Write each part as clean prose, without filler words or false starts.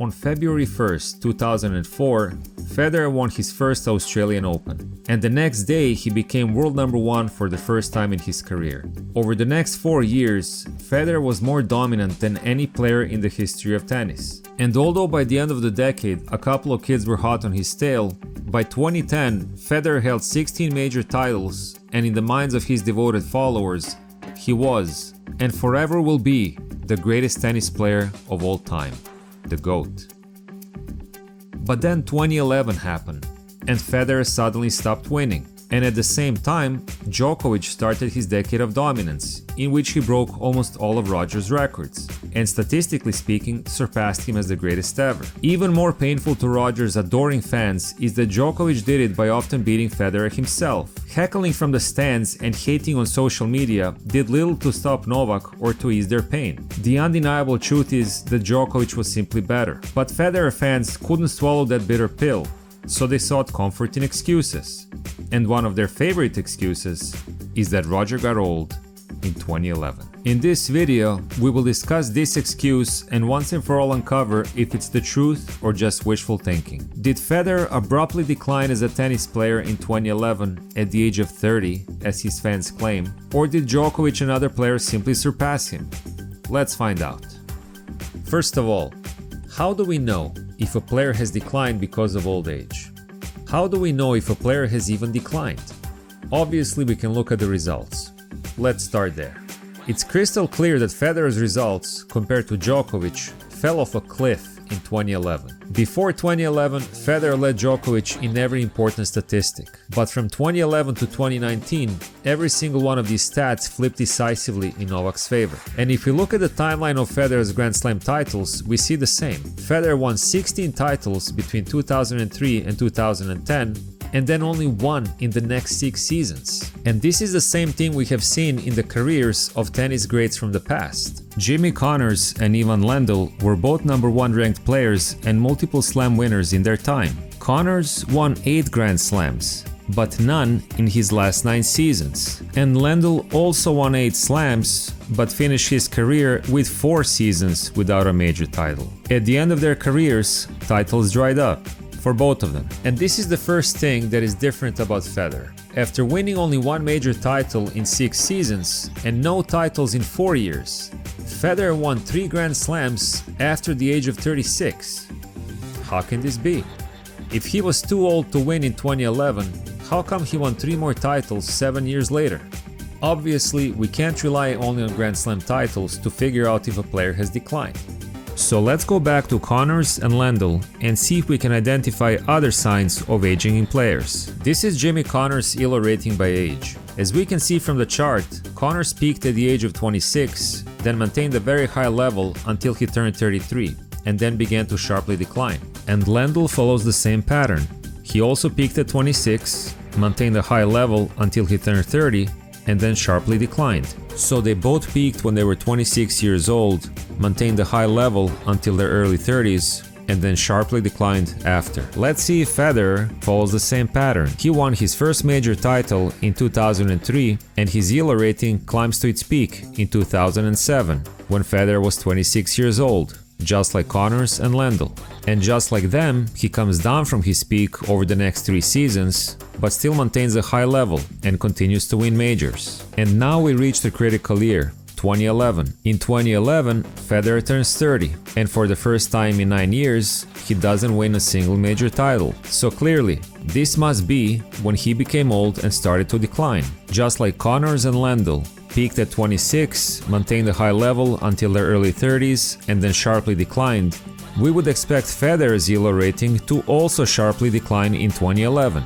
On February 1st, 2004, Federer won his first Australian Open, and the next day he became world number 1 for the first time in his career. Over the next 4 years, Federer was more dominant than any player in the history of tennis. And although by the end of the decade a couple of kids were hot on his tail, by 2010 Federer held 16 major titles, and in the minds of his devoted followers, he was, and forever will be, the greatest tennis player of all time. The GOAT. But then 2011 happened, and Federer suddenly stopped winning. And at the same time, Djokovic started his decade of dominance, in which he broke almost all of Roger's records, and statistically speaking, surpassed him as the greatest ever. Even more painful to Roger's adoring fans is that Djokovic did it by often beating Federer himself. Heckling from the stands and hating on social media did little to stop Novak or to ease their pain. The undeniable truth is that Djokovic was simply better. But Federer fans couldn't swallow that bitter pill, so they sought comfort in excuses. And one of their favorite excuses is that Roger got old in 2011. In this video, we will discuss this excuse and once and for all uncover if it's the truth or just wishful thinking. Did Federer abruptly decline as a tennis player in 2011 at the age of 30, as his fans claim, or did Djokovic and other players simply surpass him? Let's find out. First of all, how do we know if a player has declined because of old age? How do we know if a player has even declined? Obviously, we can look at the results. Let's start there. It's crystal clear that Federer's results, compared to Djokovic, fell off a cliff in 2011. Before 2011, Federer led Djokovic in every important statistic. But from 2011 to 2019, every single one of these stats flipped decisively in Novak's favor. And if we look at the timeline of Federer's Grand Slam titles, we see the same. Federer won 16 titles between 2003 and 2010, and then only one in the next 6 seasons. And this is the same thing we have seen in the careers of tennis greats from the past. Jimmy Connors and Ivan Lendl were both number 1 ranked players and multiple slam winners in their time. Connors won 8 Grand Slams, but none in his last 9 seasons. And Lendl also won 8 slams, but finished his career with 4 seasons without a major title. At the end of their careers, titles dried up for both of them. And this is the first thing that is different about Federer. After winning only 1 major title in 6 seasons and no titles in 4 years, Federer won 3 Grand Slams after the age of 36. How can this be? If he was too old to win in 2011, how come he won 3 more titles 7 years later? Obviously, we can't rely only on Grand Slam titles to figure out if a player has declined. So let's go back to Connors and Lendl and see if we can identify other signs of aging in players. This is Jimmy Connors' ELO rating by age. As we can see from the chart, Connors peaked at the age of 26, then maintained a very high level until he turned 33, and then began to sharply decline. And Lendl follows the same pattern. He also peaked at 26, maintained a high level until he turned 30, and then sharply declined. So they both peaked when they were 26 years old, maintained a high level until their early 30s, and then sharply declined after. Let's see if Federer follows the same pattern. He won his first major title in 2003, and his ELO rating climbs to its peak in 2007, when Federer was 26 years old, just like Connors and Lendl. And just like them, he comes down from his peak over the next 3 seasons, but still maintains a high level and continues to win majors. And now we reach the critical year, 2011. In 2011, Federer turns 30, and for the first time in 9 years, he doesn't win a single major title. So clearly, this must be when he became old and started to decline. Just like Connors and Lendl peaked at 26, maintained a high level until their early 30s, and then sharply declined, we would expect Federer's ELO rating to also sharply decline in 2011.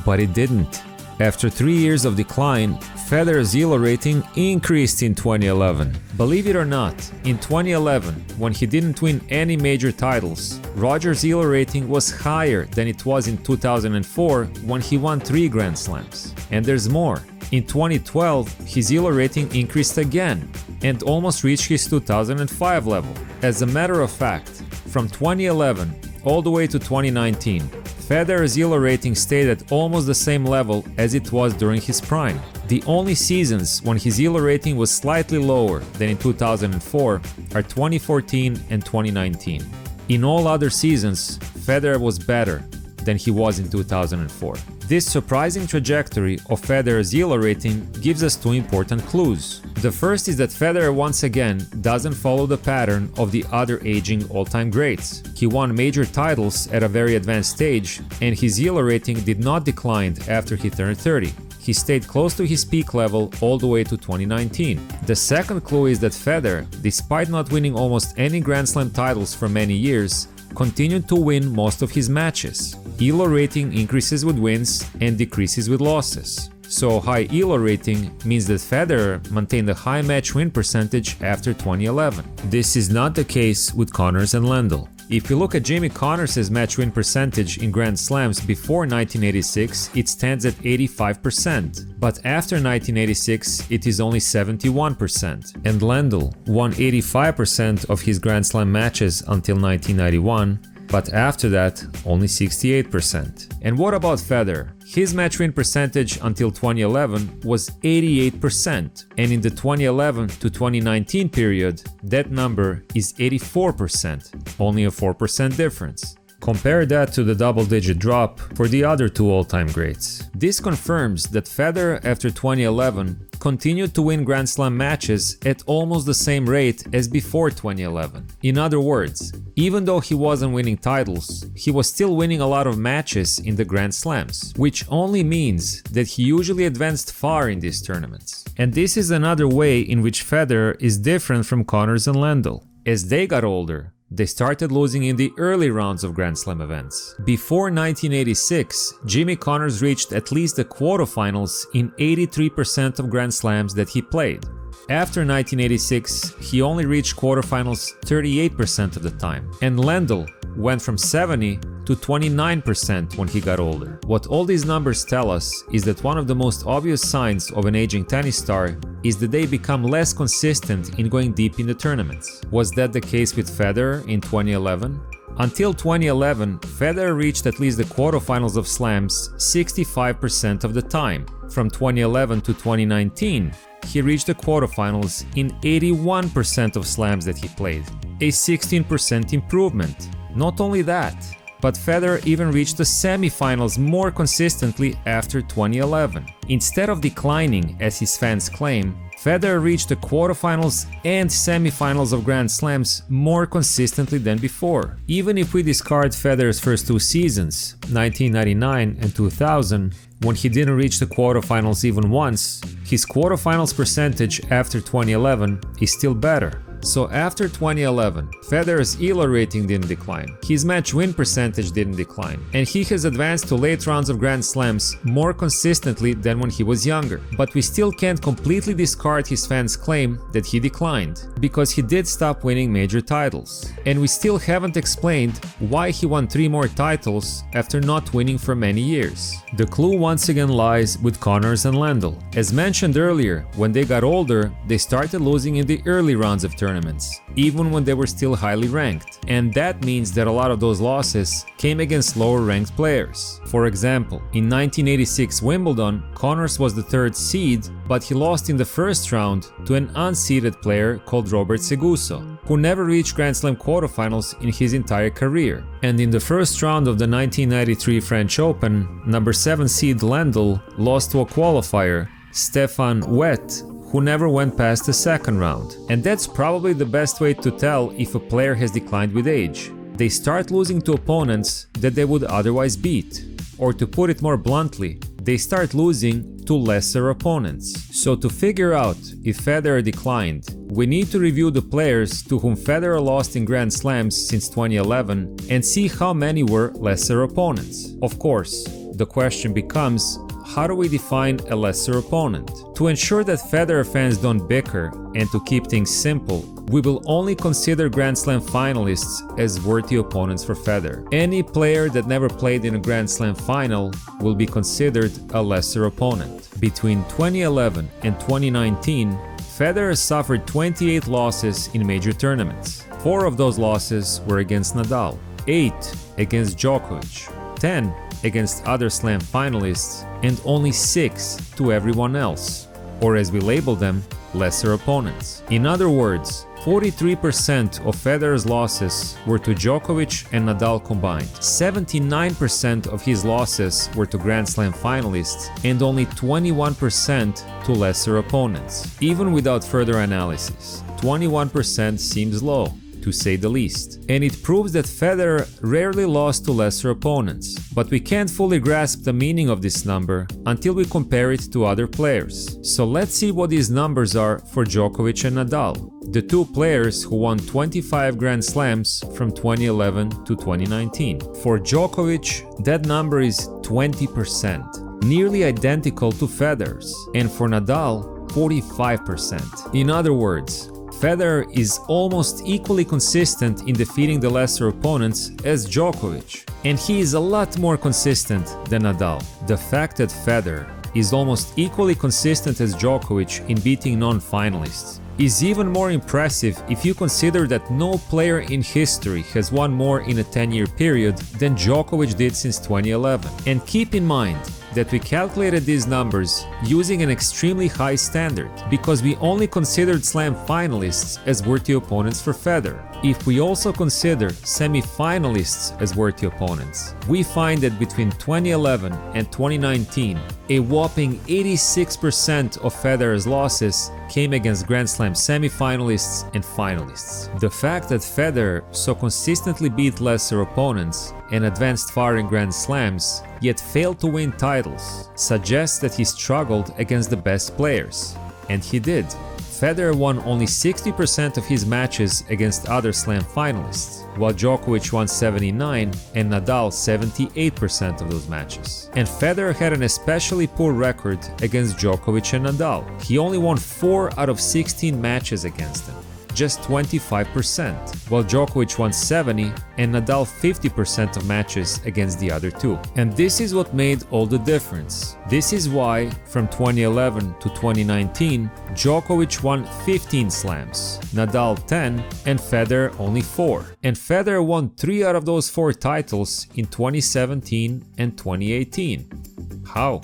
But it didn't. After 3 years of decline, Federer's ELO rating increased in 2011. Believe it or not, in 2011, when he didn't win any major titles, Roger's ELO rating was higher than it was in 2004 when he won 3 Grand Slams. And there's more. In 2012, his ELO rating increased again and almost reached his 2005 level. As a matter of fact, from 2011 all the way to 2019, Federer's ELO rating stayed at almost the same level as it was during his prime. The only seasons when his ELO rating was slightly lower than in 2004 are 2014 and 2019. In all other seasons, Federer was better than he was in 2004. This surprising trajectory of Federer's ELO rating gives us two important clues. The first is that Federer once again doesn't follow the pattern of the other aging all-time greats. He won major titles at a very advanced stage, and his ELO rating did not decline after he turned 30. He stayed close to his peak level all the way to 2019. The second clue is that Federer, despite not winning almost any Grand Slam titles for many years, continued to win most of his matches. ELO rating increases with wins and decreases with losses. So high ELO rating means that Federer maintained a high match win percentage after 2011. This is not the case with Connors and Lendl. If you look at Jimmy Connors' match win percentage in Grand Slams before 1986, it stands at 85%, but after 1986 it is only 71%. And Lendl won 85% of his Grand Slam matches until 1991, but after that only 68%. And what about Federer? His match win percentage until 2011 was 88%, and in the 2011 to 2019 period, that number is 84%, only a 4% difference. Compare that to the double-digit drop for the other two all-time greats. This confirms that Federer after 2011 continued to win Grand Slam matches at almost the same rate as before 2011. In other words, even though he wasn't winning titles, he was still winning a lot of matches in the Grand Slams, which only means that he usually advanced far in these tournaments. And this is another way in which Federer is different from Connors and Lendl. As they got older, they started losing in the early rounds of Grand Slam events. Before 1986, Jimmy Connors reached at least the quarterfinals in 83% of Grand Slams that he played. After 1986, he only reached quarterfinals 38% of the time, and Lendl went from 70 to 29% when he got older. What all these numbers tell us is that one of the most obvious signs of an aging tennis star is that they become less consistent in going deep in the tournaments. Was that the case with Federer in 2011? Until 2011, Federer reached at least the quarterfinals of slams 65% of the time. From 2011 to 2019, he reached the quarterfinals in 81% of slams that he played, a 16% improvement. Not only that, but Federer even reached the semifinals more consistently after 2011. Instead of declining, as his fans claim, Federer reached the quarterfinals and semifinals of Grand Slams more consistently than before. Even if we discard Federer's first two seasons, 1999 and 2000, when he didn't reach the quarterfinals even once, his quarterfinals percentage after 2011 is still better. So after 2011, Federer's ELO rating didn't decline, his match win percentage didn't decline, and he has advanced to late rounds of Grand Slams more consistently than when he was younger. But we still can't completely discard his fans' claim that he declined, because he did stop winning major titles. And we still haven't explained why he won 3 more titles after not winning for many years. The clue once again lies with Connors and Lendl. As mentioned earlier, when they got older, they started losing in the early rounds of tournaments, even when they were still highly ranked. And that means that a lot of those losses came against lower ranked players. For example, in 1986 Wimbledon, Connors was the 3rd seed, but he lost in the first round to an unseeded player called Robert Seguso, who never reached Grand Slam quarterfinals in his entire career. And in the first round of the 1993 French Open, number 7 seed Lendl lost to a qualifier, Stefan Wett, who never went past the second round. And that's probably the best way to tell if a player has declined with age. They start losing to opponents that they would otherwise beat. Or to put it more bluntly, they start losing to lesser opponents. So to figure out if Federer declined, we need to review the players to whom Federer lost in Grand Slams since 2011 and see how many were lesser opponents. Of course, the question becomes, how do we define a lesser opponent? To ensure that Federer fans don't bicker and to keep things simple, we will only consider Grand Slam finalists as worthy opponents for Federer. Any player that never played in a Grand Slam final will be considered a lesser opponent. Between 2011 and 2019, Federer suffered 28 losses in major tournaments. 4 of those losses were against Nadal, 8 against Djokovic, 10 against other Slam finalists, and only 6 to everyone else, or as we label them, lesser opponents. In other words, 43% of Federer's losses were to Djokovic and Nadal combined. 79% of his losses were to Grand Slam finalists and only 21% to lesser opponents. Even without further analysis, 21% seems low, to say the least. And it proves that Federer rarely lost to lesser opponents. But we can't fully grasp the meaning of this number until we compare it to other players. So let's see what these numbers are for Djokovic and Nadal, the two players who won 25 Grand Slams from 2011 to 2019. For Djokovic, that number is 20%, nearly identical to Federer's, and for Nadal, 45%. In other words, Federer is almost equally consistent in defeating the lesser opponents as Djokovic, and he is a lot more consistent than Nadal. The fact that Federer is almost equally consistent as Djokovic in beating non-finalists is even more impressive if you consider that no player in history has won more in a 10-year period than Djokovic did since 2011. And keep in mind that we calculated these numbers using an extremely high standard, because we only considered slam finalists as worthy opponents for Federer. If we also consider semi-finalists as worthy opponents, we find that between 2011 and 2019, a whopping 86% of Federer's losses came against Grand Slam semi-finalists and finalists. The fact that Federer so consistently beat lesser opponents and advanced far in Grand Slams, yet failed to win titles, suggests that he struggled against the best players. And he did. Federer won only 60% of his matches against other Slam finalists, while Djokovic won 79% and Nadal 78% of those matches. And Federer had an especially poor record against Djokovic and Nadal. He only won 4 out of 16 matches against them, just 25%, while Djokovic won 70% and Nadal 50% of matches against the other two. And this is what made all the difference. This is why, from 2011 to 2019, Djokovic won 15 slams, Nadal 10, and Federer only 4. And Federer won 3 out of those 4 titles in 2017 and 2018. How?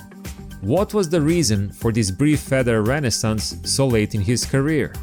What was the reason for this brief Federer renaissance so late in his career?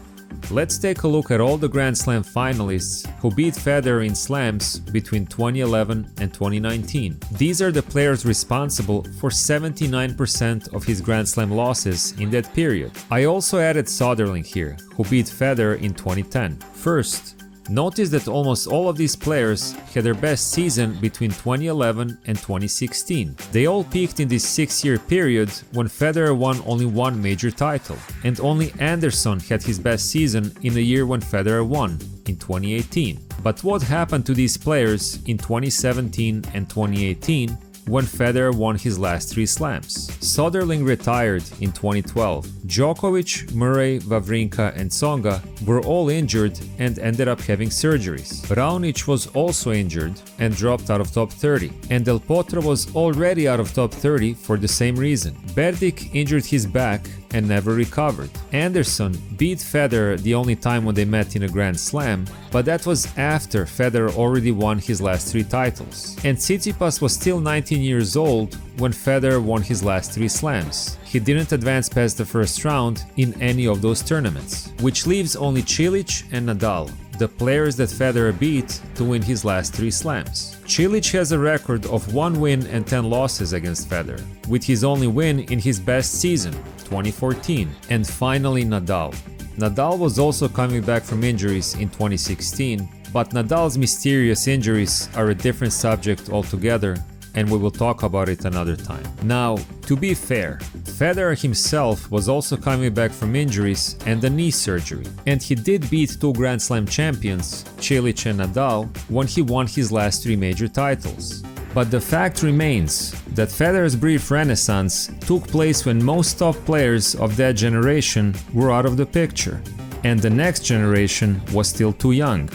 Let's take a look at all the Grand Slam finalists who beat Federer in slams between 2011 and 2019. These are the players responsible for 79% of his Grand Slam losses in that period. I also added Sorcerer here, who beat Federer in 2010. First, notice that almost all of these players had their best season between 2011 and 2016. They all peaked in this 6-year period when Federer won only 1 major title, and only Anderson had his best season in a year when Federer won, in 2018. But what happened to these players in 2017 and 2018 when Federer won his last 3 slams? Soderling retired in 2012. Djokovic, Murray, Wawrinka and Tsonga were all injured and ended up having surgeries. Raonic was also injured and dropped out of top 30. And Del Potro was already out of top 30 for the same reason. Berdych injured his back and never recovered. Anderson beat Federer the only time when they met in a Grand Slam, but that was after Federer already won his last 3 titles. And Tsitsipas was still 19 years old when Federer won his last 3 slams. He didn't advance past the first round in any of those tournaments, which leaves only Cilic and Nadal, the players that Federer beat, to win his last 3 slams. Cilic has a record of 1 win and 10 losses against Federer, with his only win in his best season, 2014. And finally Nadal. Nadal was also coming back from injuries in 2016, but Nadal's mysterious injuries are a different subject altogether, and we will talk about it another time. Now, to be fair, Federer himself was also coming back from injuries and a knee surgery, and he did beat 2 Grand Slam champions, Cilic and Nadal, when he won his last 3 major titles. But the fact remains that Federer's brief renaissance took place when most top players of that generation were out of the picture, and the next generation was still too young.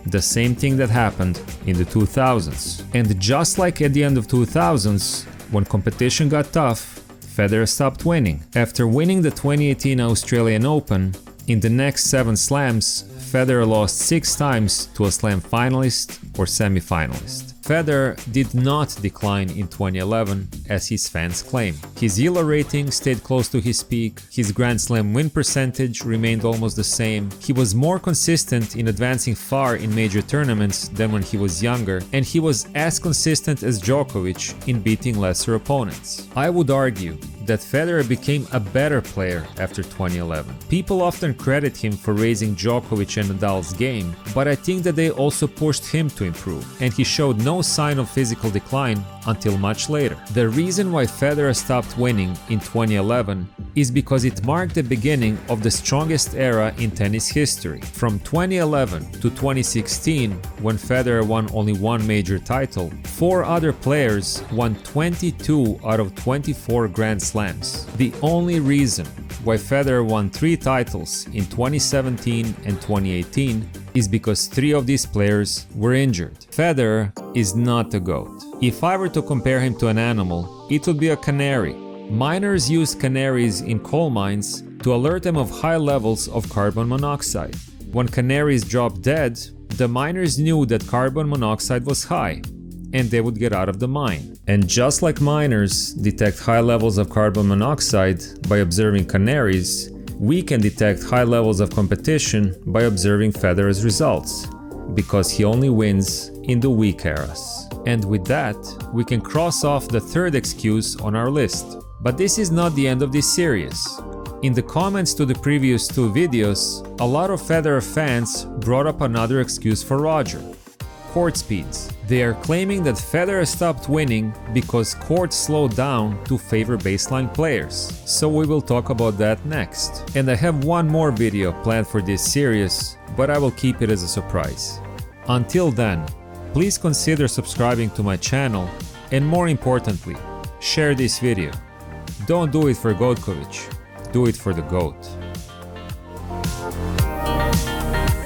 The same thing that happened in the 2000s. And just like at the end of 2000s, when competition got tough, Federer stopped winning. After winning the 2018 Australian Open, in the next 7 slams, Federer lost 6 times to a Slam finalist or semi-finalist. Federer did not decline in 2011 as his fans claim. His ELO rating stayed close to his peak, his Grand Slam win percentage remained almost the same, he was more consistent in advancing far in major tournaments than when he was younger, and he was as consistent as Djokovic in beating lesser opponents. I would argue that Federer became a better player after 2011. People often credit him for raising Djokovic and Nadal's game, but I think that they also pushed him to improve, and he showed no sign of physical decline until much later. The reason why Federer stopped winning in 2011 is because it marked the beginning of the strongest era in tennis history. From 2011 to 2016, when Federer won only one major title, 4 other players won 22 out of 24 Grand Slams. The only reason why Federer won 3 titles in 2017 and 2018 is because 3 of these players were injured. Federer is not the GOAT. If I were to compare him to an animal, it would be a canary. Miners use canaries in coal mines to alert them of high levels of carbon monoxide. When canaries dropped dead, the miners knew that carbon monoxide was high, and they would get out of the mine. And just like miners detect high levels of carbon monoxide by observing canaries, we can detect high levels of competition by observing Federer's results, because he only wins in the weak eras. And with that, we can cross off the 3rd excuse on our list. But this is not the end of this series. In the comments to the previous 2 videos, a lot of Federer fans brought up another excuse for Roger: court speeds. They are claiming that Federer stopped winning because courts slowed down to favor baseline players. So we will talk about that next. And I have one more video planned for this series, but I will keep it as a surprise. Until then, please consider subscribing to my channel, and more importantly, share this video. Don't do it for Djokovic, do it for the GOAT.